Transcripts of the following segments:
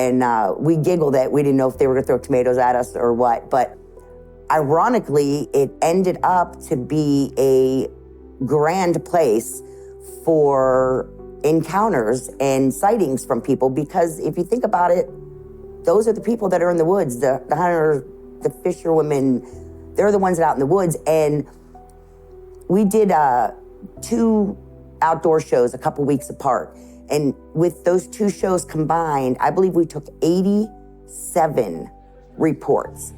And we giggled that we didn't know if they were gonna throw tomatoes at us or what. But ironically, it ended up to be a grand place for encounters and sightings from people, because if you think about it, those are the people that are in the woods, the hunters, the fisherwomen, they're the ones that are out in the woods. And we did 2 outdoor shows a couple weeks apart. And with those 2 shows combined, I believe we took 87 reports.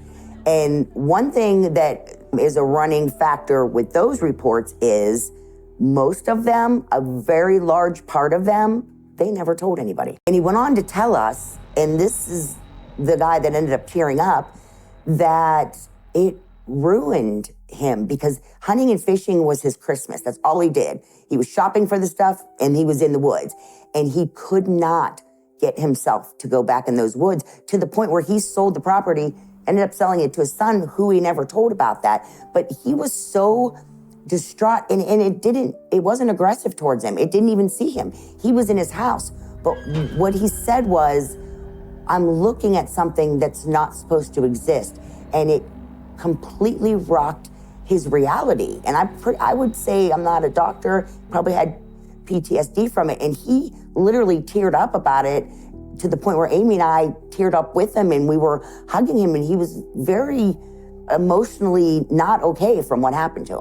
And one thing that is a running factor with those reports is most of them, a very large part of them, they never told anybody. And he went on to tell us, and this is the guy that ended up tearing up, that it ruined him because hunting and fishing was his Christmas. That's all he did. He was shopping for the stuff and he was in the woods. And he could not get himself to go back in those woods, to the point where he sold the property, ended up selling it to his son, who he never told about that. But he was so distraught, and it wasn't aggressive towards him. It didn't even see him. He was in his house. But what he said was, I'm looking at something that's not supposed to exist. And it completely rocked his reality. And I would say, I'm not a doctor, probably had PTSD from it. And he literally teared up about it, to the point where Amy and I teared up with him, and we were hugging him, and he was very emotionally not okay from what happened to him.